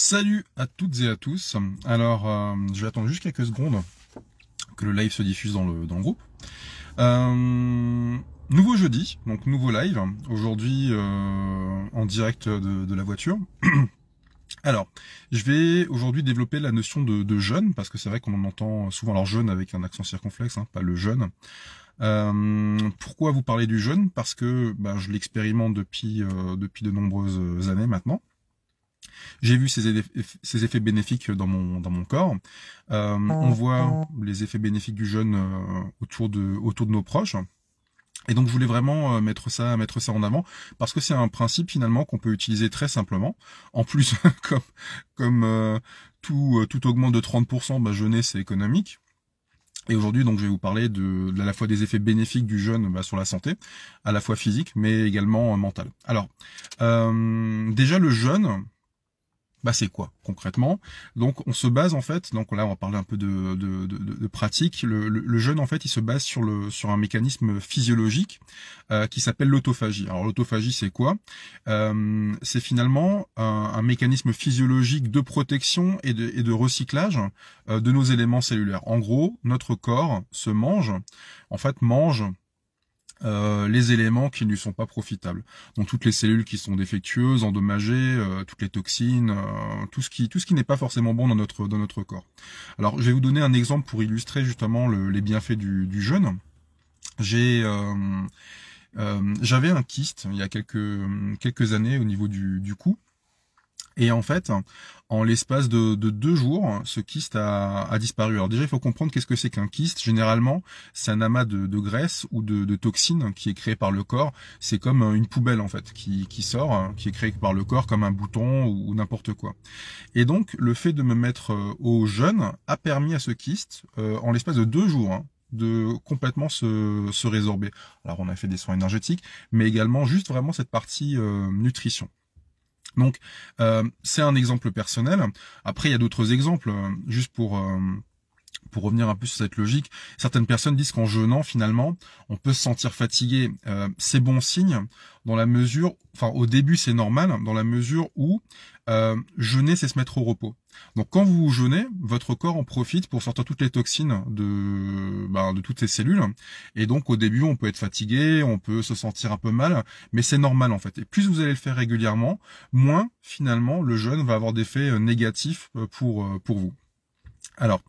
Salut à toutes et à tous. Alors, je vais attendre juste quelques secondes que le live se diffuse dans le groupe. Nouveau jeudi, donc nouveau live. Aujourd'hui, en direct de la voiture. Alors, je vais aujourd'hui développer la notion de jeûne, parce que c'est vrai qu'on en entend souvent, alors jeûne avec un accent circonflexe, pas le jeûne. Pourquoi vous parler du jeûne? Parce que je l'expérimente depuis de nombreuses années maintenant. J'ai vu ces effets bénéfiques dans mon corps. On voit les effets bénéfiques du jeûne autour de nos proches. Et donc je voulais vraiment mettre ça en avant parce que c'est un principe finalement qu'on peut utiliser très simplement. En plus, comme tout augmente de 30%, jeûner c'est économique. Et aujourd'hui, donc, je vais vous parler à la fois des effets bénéfiques du jeûne sur la santé, à la fois physique, mais également mentale. Alors, déjà le jeûne, c'est quoi concrètement? Donc on se base en fait, donc là on va parler un peu de pratique. Le jeûne en fait il se base sur un mécanisme physiologique qui s'appelle l'autophagie. Alors l'autophagie c'est quoi? C'est finalement un mécanisme physiologique de protection et de recyclage de nos éléments cellulaires. En gros, notre corps mange les éléments qui ne lui sont pas profitables. Donc toutes les cellules qui sont défectueuses, endommagées, toutes les toxines, tout ce qui n'est pas forcément bon dans notre corps. Alors je vais vous donner un exemple pour illustrer justement les bienfaits du jeûne. J'avais un kyste il y a quelques années au niveau du cou. Et en fait, en l'espace de 2 jours, ce kyste a disparu. Alors déjà, il faut comprendre qu'est-ce que c'est qu'un kyste. Généralement, c'est un amas de graisse ou de toxines qui est créé par le corps. C'est comme une poubelle en fait qui sort, qui est créée par le corps comme un bouton ou n'importe quoi. Et donc, le fait de me mettre au jeûne a permis à ce kyste, en l'espace de 2 jours, de complètement se résorber. Alors, on a fait des soins énergétiques, mais également juste vraiment cette partie nutrition. Donc, c'est un exemple personnel. Après, il y a d'autres exemples, juste pour revenir un peu sur cette logique. Certaines personnes disent qu'en jeûnant, finalement, on peut se sentir fatigué. C'est bon signe, dans la mesure, au début, c'est normal, dans la mesure où jeûner, c'est se mettre au repos. Donc, quand vous jeûnez, votre corps en profite pour sortir toutes les toxines de toutes ces cellules. Et donc, au début, on peut être fatigué, on peut se sentir un peu mal, mais c'est normal, en fait. Et plus vous allez le faire régulièrement, moins, finalement, le jeûne va avoir d'effets négatifs pour vous. Alors,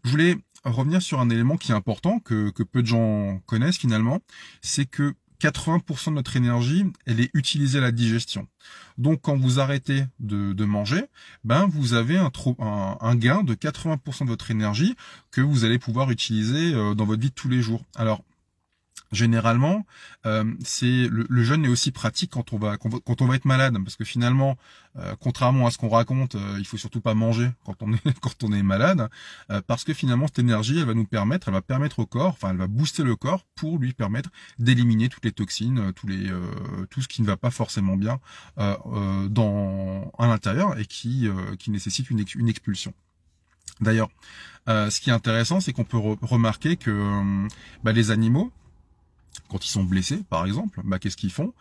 je voulais revenir sur un élément qui est important, que peu de gens connaissent finalement, c'est que 80% de notre énergie, elle est utilisée à la digestion. Donc, quand vous arrêtez de manger, vous avez un gain de 80% de votre énergie que vous allez pouvoir utiliser dans votre vie de tous les jours. Alors, généralement, le jeûne est aussi pratique quand on va être malade, parce que finalement, contrairement à ce qu'on raconte, il faut surtout pas manger quand on est malade, parce que finalement cette énergie, elle va permettre au corps, elle va booster le corps pour lui permettre d'éliminer toutes les toxines, tout ce qui ne va pas forcément bien à l'intérieur et qui nécessite une expulsion. D'ailleurs, ce qui est intéressant, c'est qu'on peut remarquer que les animaux, quand ils sont blessés, par exemple, qu'est-ce qu'ils font?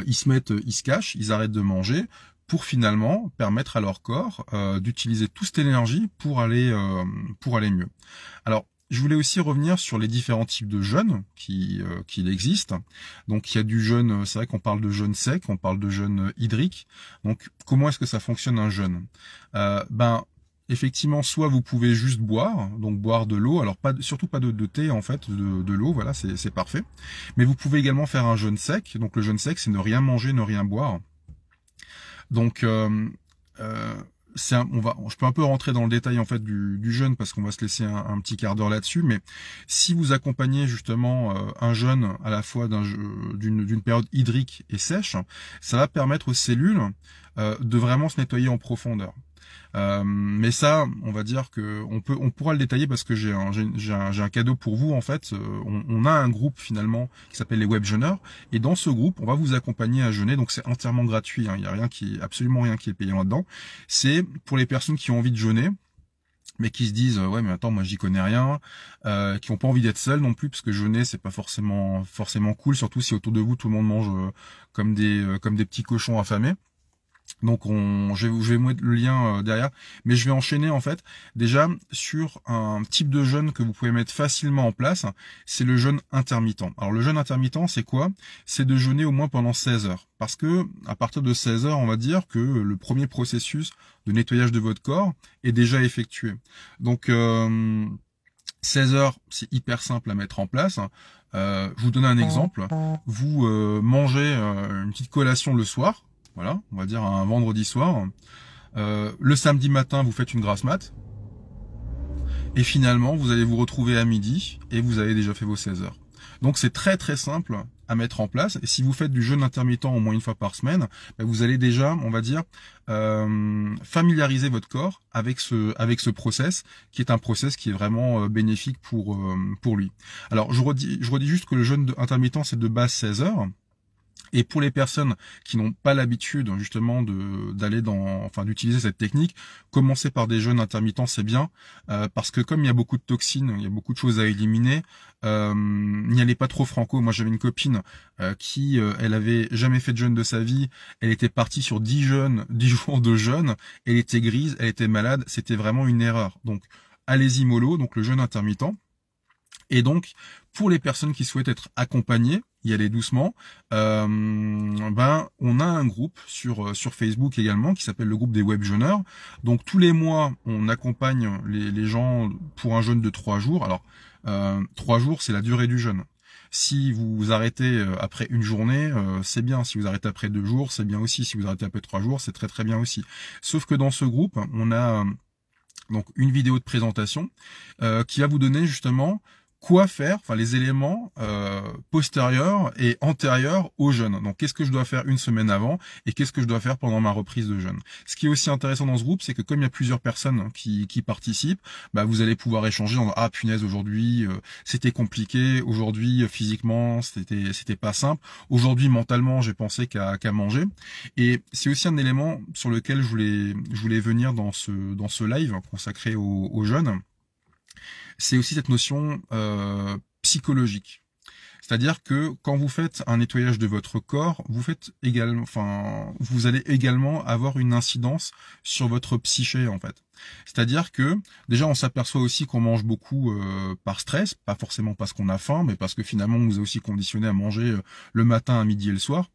Ils se cachent, ils arrêtent de manger pour finalement permettre à leur corps d'utiliser toute cette énergie pour aller mieux. Alors, je voulais aussi revenir sur les différents types de jeûne qu'il existe. Donc, il y a du jeûne, c'est vrai qu'on parle de jeûne sec, on parle de jeûne hydrique. Donc, comment est-ce que ça fonctionne un jeûne? Effectivement, soit vous pouvez juste boire, donc boire de l'eau, alors surtout pas de thé en fait, de l'eau, voilà, c'est parfait. Mais vous pouvez également faire un jeûne sec, donc le jeûne sec c'est ne rien manger, ne rien boire. Donc je peux un peu rentrer dans le détail en fait du jeûne parce qu'on va se laisser un petit quart d'heure là-dessus, mais si vous accompagnez justement un jeûne à la fois d'une période hydrique et sèche, ça va permettre aux cellules de vraiment se nettoyer en profondeur. Mais ça, on va dire que on pourra le détailler parce que j'ai un cadeau pour vous en fait. On a un groupe finalement qui s'appelle les web jeûneurs et dans ce groupe, on va vous accompagner à jeûner. Donc c'est entièrement gratuit. Il y a absolument rien qui est payant là-dedans. C'est pour les personnes qui ont envie de jeûner, mais qui se disent ouais mais attends moi j'y connais rien, qui ont pas envie d'être seuls non plus parce que jeûner c'est pas forcément cool, surtout si autour de vous tout le monde mange comme des petits cochons affamés. Donc je vais vous mettre le lien derrière, mais je vais enchaîner en fait déjà sur un type de jeûne que vous pouvez mettre facilement en place, c'est le jeûne intermittent. Alors le jeûne intermittent, c'est quoi? C'est de jeûner au moins pendant 16 heures. Parce que à partir de 16 heures, on va dire que le premier processus de nettoyage de votre corps est déjà effectué. Donc 16 heures, c'est hyper simple à mettre en place. Je vous donne un exemple. Vous mangez une petite collation le soir. Voilà, on va dire un vendredi soir. Le samedi matin, vous faites une grasse mat. Et finalement, vous allez vous retrouver à midi et vous avez déjà fait vos 16 heures. Donc c'est très très simple à mettre en place. Et si vous faites du jeûne intermittent au moins une fois par semaine, vous allez déjà, on va dire, familiariser votre corps avec ce process, qui est un process qui est vraiment bénéfique pour lui. Alors je redis juste que le jeûne intermittent, c'est de base 16 heures. Et pour les personnes qui n'ont pas l'habitude justement d'utiliser cette technique, commencer par des jeûnes intermittents, c'est bien, parce que comme il y a beaucoup de toxines, il y a beaucoup de choses à éliminer, n'y allez pas trop franco. Moi j'avais une copine qui elle avait jamais fait de jeûne de sa vie, elle était partie sur 10 jours de jeûne, elle était grise, elle était malade, c'était vraiment une erreur. Donc allez-y mollo, donc le jeûne intermittent. Et donc, pour les personnes qui souhaitent être accompagnées, y aller doucement, on a un groupe sur Facebook également qui s'appelle le groupe des web jeûneurs. Donc tous les mois, on accompagne les gens pour un jeûne de 3 jours. Alors 3 jours, c'est la durée du jeûne. Si vous arrêtez après une journée, c'est bien. Si vous arrêtez après 2 jours, c'est bien aussi. Si vous arrêtez après 3 jours, c'est très très bien aussi. Sauf que dans ce groupe, on a donc une vidéo de présentation qui va vous donner justement quoi faire, enfin les éléments postérieurs et antérieurs au jeûne. Donc qu'est-ce que je dois faire une semaine avant et qu'est-ce que je dois faire pendant ma reprise de jeûne. Ce qui est aussi intéressant dans ce groupe, c'est que comme il y a plusieurs personnes qui participent, vous allez pouvoir échanger en ah punaise, aujourd'hui c'était compliqué, aujourd'hui physiquement c'était pas simple, aujourd'hui mentalement j'ai pensé qu'à manger. Et c'est aussi un élément sur lequel je voulais venir dans ce live consacré au jeûne. C'est aussi cette notion psychologique. C'est-à-dire que quand vous faites un nettoyage de votre corps, vous allez également avoir une incidence sur votre psyché en fait. C'est-à-dire que déjà on s'aperçoit aussi qu'on mange beaucoup par stress, pas forcément parce qu'on a faim, mais parce que finalement on nous a aussi conditionné à manger le matin, à midi et le soir.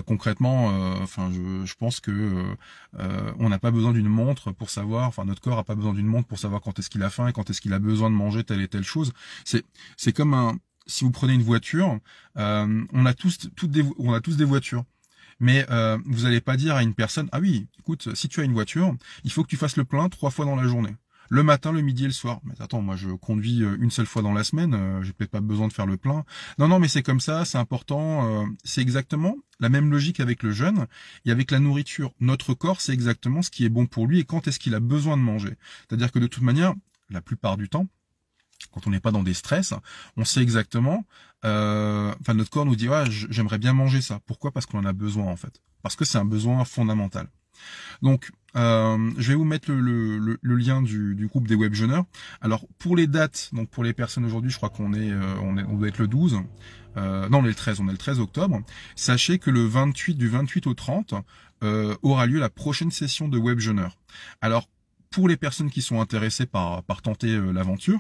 Concrètement, je pense que on n'a pas besoin d'une montre pour savoir, notre corps a pas besoin d'une montre pour savoir quand est-ce qu'il a faim et quand est-ce qu'il a besoin de manger telle et telle chose. C'est comme si vous prenez une voiture, on a tous des voitures. Mais vous n'allez pas dire à une personne, ah oui, écoute, si tu as une voiture, il faut que tu fasses le plein 3 fois dans la journée. Le matin, le midi et le soir. Mais attends, moi je conduis une seule fois dans la semaine, j'ai peut-être pas besoin de faire le plein. Non, mais c'est comme ça, c'est important. C'est exactement la même logique avec le jeûne et avec la nourriture. Notre corps, c'est exactement ce qui est bon pour lui et quand est-ce qu'il a besoin de manger. C'est-à-dire que de toute manière, la plupart du temps, quand on n'est pas dans des stress, on sait exactement, notre corps nous dit, ouais, j'aimerais bien manger ça. Pourquoi? Parce qu'on en a besoin en fait. Parce que c'est un besoin fondamental. Donc, je vais vous mettre le lien du groupe des web jeûneurs. Alors, pour les dates, donc pour les personnes aujourd'hui, je crois on doit être le 12. Non, on est le 13, on est le 13 octobre. Sachez que du 28 au 30, aura lieu la prochaine session de web jeûneurs. Alors, pour les personnes qui sont intéressées par tenter l'aventure,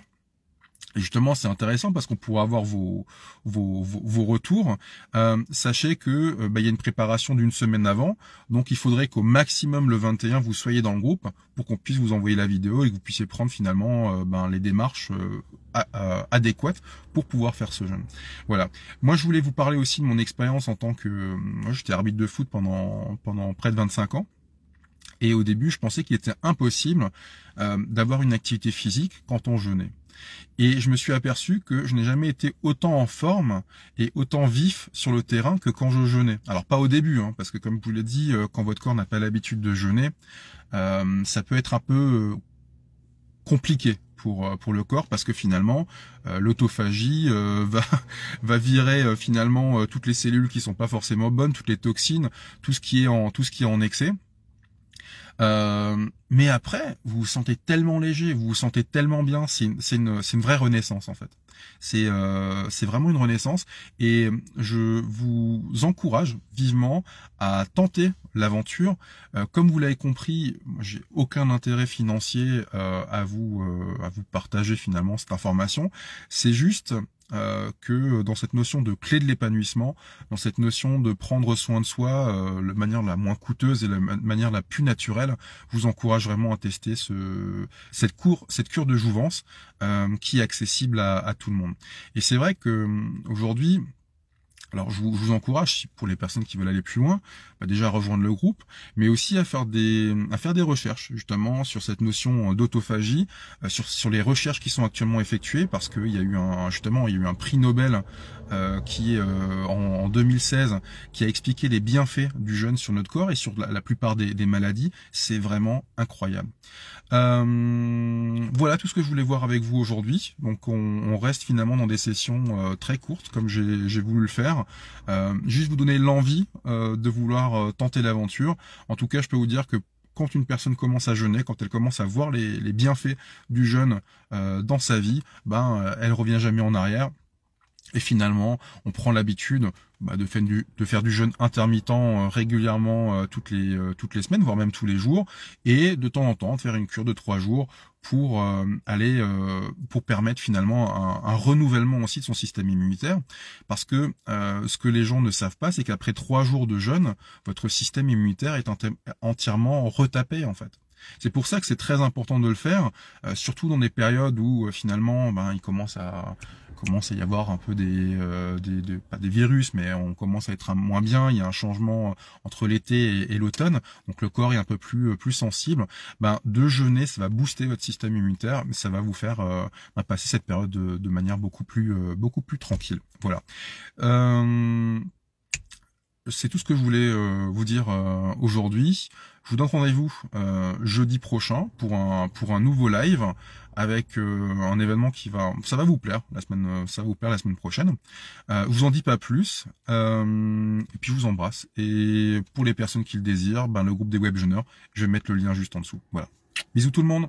et justement, c'est intéressant parce qu'on pourra avoir vos retours. Sachez que il y a une préparation d'une semaine avant, donc il faudrait qu'au maximum le 21 vous soyez dans le groupe pour qu'on puisse vous envoyer la vidéo et que vous puissiez prendre finalement les démarches adéquates pour pouvoir faire ce jeûne. Voilà. Moi, je voulais vous parler aussi de mon expérience en tant que moi, j'étais arbitre de foot pendant près de 25 ans. Et au début, je pensais qu'il était impossible d'avoir une activité physique quand on jeûnait. Et je me suis aperçu que je n'ai jamais été autant en forme et autant vif sur le terrain que quand je jeûnais. Alors pas au début, parce que comme je vous l'ai dit, quand votre corps n'a pas l'habitude de jeûner, ça peut être un peu compliqué pour le corps parce que finalement l'autophagie va virer finalement toutes les cellules qui sont pas forcément bonnes, toutes les toxines, tout ce qui est en excès. Mais après, vous vous sentez tellement léger, vous vous sentez tellement bien, c'est une vraie renaissance en fait. C'est vraiment une renaissance et je vous encourage vivement à tenter l'aventure. Comme vous l'avez compris, j'ai aucun intérêt financier à vous partager finalement cette information. C'est juste que dans cette notion de clé de l'épanouissement, dans cette notion de prendre soin de soi, de manière la moins coûteuse et la manière la plus naturelle, je vous encourage vraiment à tester cette cure de jouvence qui est accessible à tout le monde. Et c'est vrai que aujourd'hui, alors je vous encourage, pour les personnes qui veulent aller plus loin, déjà à rejoindre le groupe, mais aussi à faire des recherches justement sur cette notion d'autophagie, sur les recherches qui sont actuellement effectuées, parce qu'il y a eu un prix Nobel qui est en 2016 qui a expliqué les bienfaits du jeûne sur notre corps et sur la plupart des maladies. C'est vraiment incroyable. Voilà tout ce que je voulais voir avec vous aujourd'hui. Donc on reste finalement dans des sessions très courtes comme j'ai voulu le faire. Juste vous donner l'envie de vouloir tenter l'aventure. En tout cas, je peux vous dire que quand une personne commence à jeûner, quand elle commence à voir les bienfaits du jeûne dans sa vie, elle revient jamais en arrière. Et finalement, on prend l'habitude de faire du jeûne intermittent régulièrement toutes les semaines, voire même tous les jours, et de temps en temps de faire une cure de 3 jours pour pour permettre finalement un renouvellement aussi de son système immunitaire. Parce que ce que les gens ne savent pas, c'est qu'après 3 jours de jeûne, votre système immunitaire est entièrement retapé en fait. C'est pour ça que c'est très important de le faire, surtout dans des périodes où finalement il commence à y avoir un peu pas des virus, mais on commence à être moins bien. Il y a un changement entre l'été et l'automne, donc le corps est un peu plus sensible. De jeûner, ça va booster votre système immunitaire, mais ça va vous faire passer cette période de manière beaucoup plus tranquille. Voilà. C'est tout ce que je voulais vous dire aujourd'hui. Je vous donne rendez-vous jeudi prochain pour un nouveau live avec un événement ça va vous plaire la semaine prochaine. Je vous en dis pas plus. Et puis je vous embrasse. Et pour les personnes qui le désirent, le groupe des webjeûneurs, je vais mettre le lien juste en dessous. Voilà. Bisous tout le monde.